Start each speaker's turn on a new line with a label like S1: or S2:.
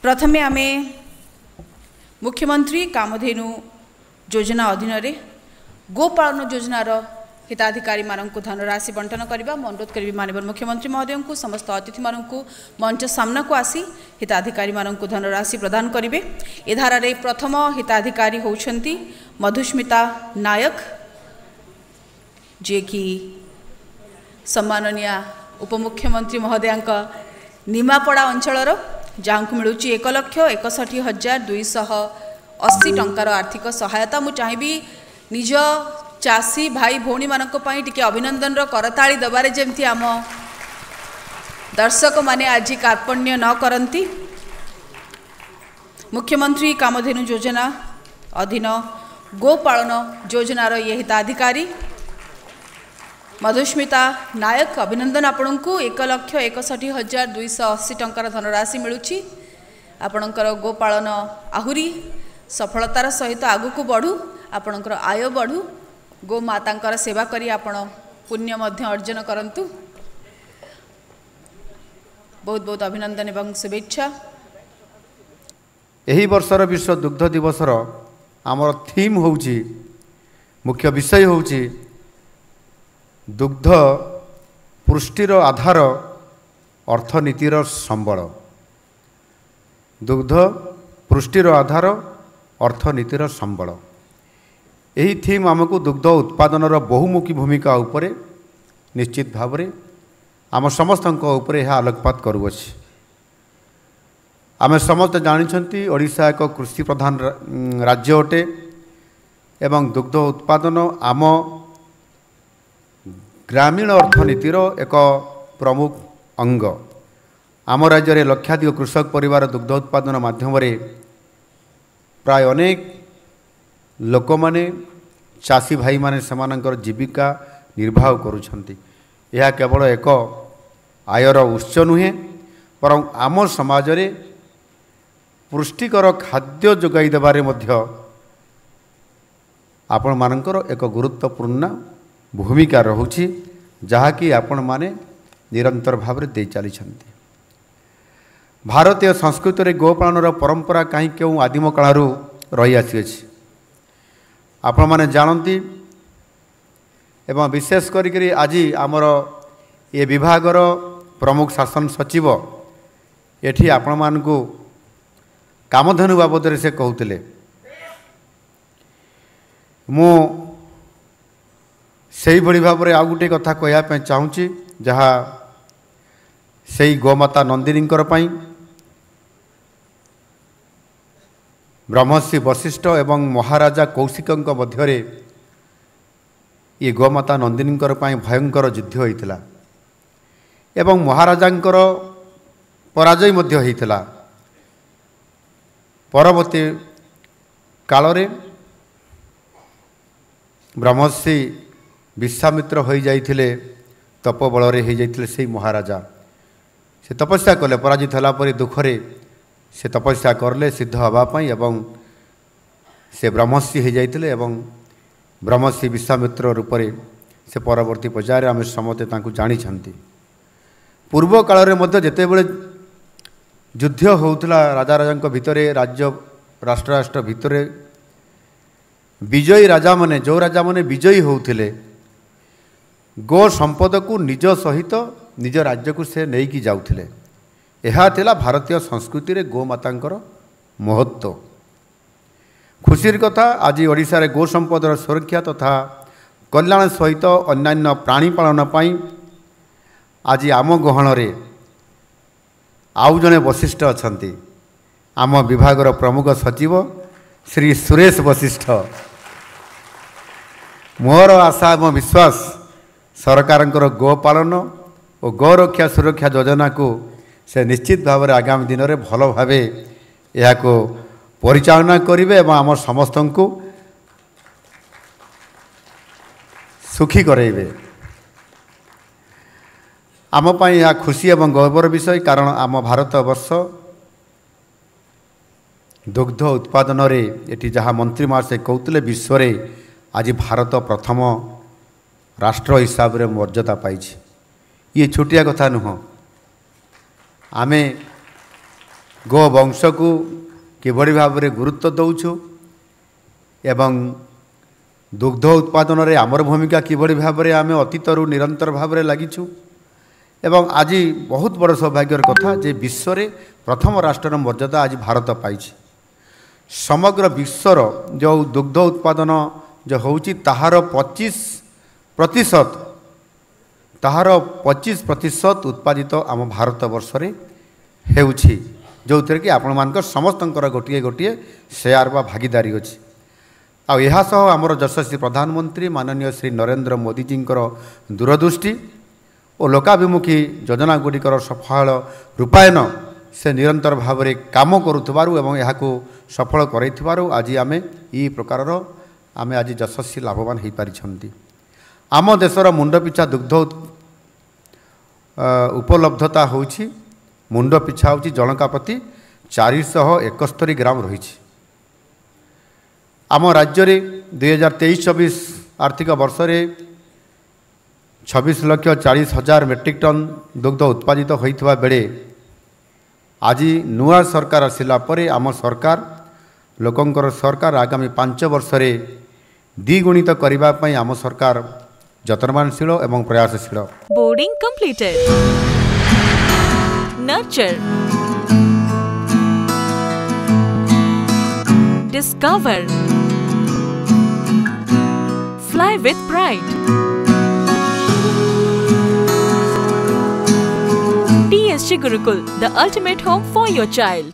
S1: प्रथमे आमे मुख्यमंत्री कामधेनु योजना अधीन गोपालन योजनार हिताधिकारी मानक धनराशि बंटन करने अनुरोध करी माननीय मुख्यमंत्री महोदय को समस्त अतिथि मानक मंच सामना को आसी हिताधिकारी मानक धनराशि प्रदान करेंगे। ए धारा प्रथम हिताधिकारी होउछंती मधुस्मिता नायक जे कि सम्माननीय उपमुख्यमंत्री महोदय निमापड़ा अंचलर जहाँ को मिलूँ 1,61,280 टंकार आर्थिक सहायता। मु चाहिए निज चाषी भाई भौणी मानक टिके अभिनंदन करताली दबारे जेमती आम दर्शक माने आज कार्पण्य न करती। मुख्यमंत्री कामधेनु योजना अधीन गोपालन योजनार ये हिताधिकारी मधुस्मिता नायक अभिनंदन आपण को 1,61,280 टंकार धनराशि मिलूची। आपणकर गोपालन आहुरी सफलतार सहित आगु को बढ़ू, आपणकर आय बढ़ू, गो मातांकर सेवा करी आपण पुण्य मध्य अर्जन करंतु। बहुत बहुत अभिनंदन एवं शुभेच्छा।
S2: एही वर्षर विश्व दुग्ध दिवसर आमर थीम होउची मुख्य विषय होउची दुग्ध पुष्टिर आधार अर्थनीतिर संबल। दुग्ध पुष्टिर आधार अर्थनीतिर संबल यही थीम आमको दुग्ध उत्पादनर बहुमुखी भूमिका उपरे निश्चित भाव में आम समस्त उपरे यह आलोकपात करुअछि। आम समस्त जानते ओडिशा एक कृषि प्रधान राज्य अटे एवं दुग्ध उत्पादन आम ग्रामीण अर्थनीतिर एक प्रमुख अंग। आम राज्य में लक्षाधिक कृषक परिवार दुग्ध उत्पादन माध्यम प्राय अनेक लोक माने चाषी भाई माने समानकर जीविका निर्वाह करुछंती। यह केवल एक आयर उत्स नुहे बरं आम समाज रे पुष्टिकर खाद्य जोगाई देबारे मध्य आपण मानकर एक गुरुत्वपूर्ण भूमिका रहुछि जहाँकि आपण माने निरंतर भाव में दे चली। भारतीय संस्कृति रे गोपालन परंपरा कहीं क्यों आदिम कालू रही आसी। आपण माने जानती एवं विशेष करी आज आमर ये विभागर प्रमुख शासन सचिव एठी आपण मानकु कामधेनु बाबद से कहते मु सही भली भाव में आउ गोटे कथा कहवाई चाहूँगी जहाँ से गोमाता नंदिनी ब्रह्मर्षि वशिष्ठ एवं महाराजा कौशिक मध्य ये गोमाता नंदिनी भयंकर युद्ध होता एवं महाराजांकर पराजय मध्य होता। परवर्ती काल रे ब्रह्मर्षि विश्वामित्र हो जाइथिले तपबल हो जाइथिले से महाराजा से तपस्या कले पराजित होला परि दुखरे से तपस्या करले सिद्ध हवापाई एवं से ब्रह्मर्षि हो जाइथिले एवं ब्रह्मर्षि विश्वामित्र रूप से परवर्ती पर्यायर आम समस्ते जानी। पूर्व काल में जितेबले युद्ध होउथला राजा राजा भितर राज्य राष्ट्र राष्ट्र भितर विजयी राजा माने जो राजा माने विजयी होउथिले गो संपद को निज सहित निज राज्य को से नहीं की जाउथिले। यह थिला भारतीय संस्कृति रे गोमातांकर महत्व। खुशीर कथा आज ओडिशा रे गो संपदर सुरक्षा तथा कल्याण सहित अन्यान्य प्राणी पालन पाई आज आम गहण रे आउ जने वशिष्ठ अछंती आम विभागर प्रमुख सचिव श्री सुरेश वशिष्ठ। मोर आशा एवं विश्वास सरकार गोपालन और गौरक्षा सुरक्षा योजना को से निश्चित भाव में आगामी दिन में भल भाव यह परिचालना करेंगे एवं आम समस्त को सुखी करेंगे। आमपाई यह खुशी एवं गौरवर विषय कारण आम भारत वर्ष दुग्ध उत्पादन रे एटी जहाँ मंत्री महाशय कहते विश्व रे आज भारत प्रथम राष्ट्र हिसाब रे मर्यादा पाई। ये छोटिया कथा नुह। आमे गोवंश को किभଳି भाବରେ गुरुत्व दौछु एवं दुग्ध उत्पादन रे आमर भूमिका किभଳି भाବରେ आमे अतीतरू निरंतर भाବରେ लागिछु एवं आज बहुत बड़ सौभाग्यर कथा जे विश्व रे प्रथम राष्ट्र मर्यादा आज भारत पाइछि। समग्र विश्वर जो दुग्ध उत्पादन जो होउछि ताहार 25% उत्पादित आम भारत वर्ष रे हेउछि जो थे कि आपण मानकर समस्तंकर गोटे गोटे शेयर बा भागीदारी अच्छी आमर यशस्वी प्रधानमंत्री माननीय श्री नरेंद्र मोदी जी दूरदृष्टि और लोकाभिमुखी योजना गुड़िकर सफल रूपायन से निरंतर भाव में काम करुथिबारु एवं यहाको सफल करैथिबारु आज आमे ई प्रकार आमे आज यशस्वी लाभवान हो पारिछंती। आम देशर मुंड पिछा दुग्ध उपलब्धता होछि मुंड पिछा होछि जनका प्रति 471 ग्राम रही। आम राज्य रे 2023-24 आर्थिक वर्ष रे 26,40,000 मेट्रिक टन दुग्ध उत्पादित होइथवा बेले आज नुआ सरकार आसिला परे आम सरकार लोकंकर सरकार आगामी 5 वर्ष रे द्विगुणित करिबा पई आम सरकार जतनवानशील एवं प्रयासशील।
S3: Boarding completed. Nurture, discover, fly with pride. TSG Gurukul, the ultimate home for your child.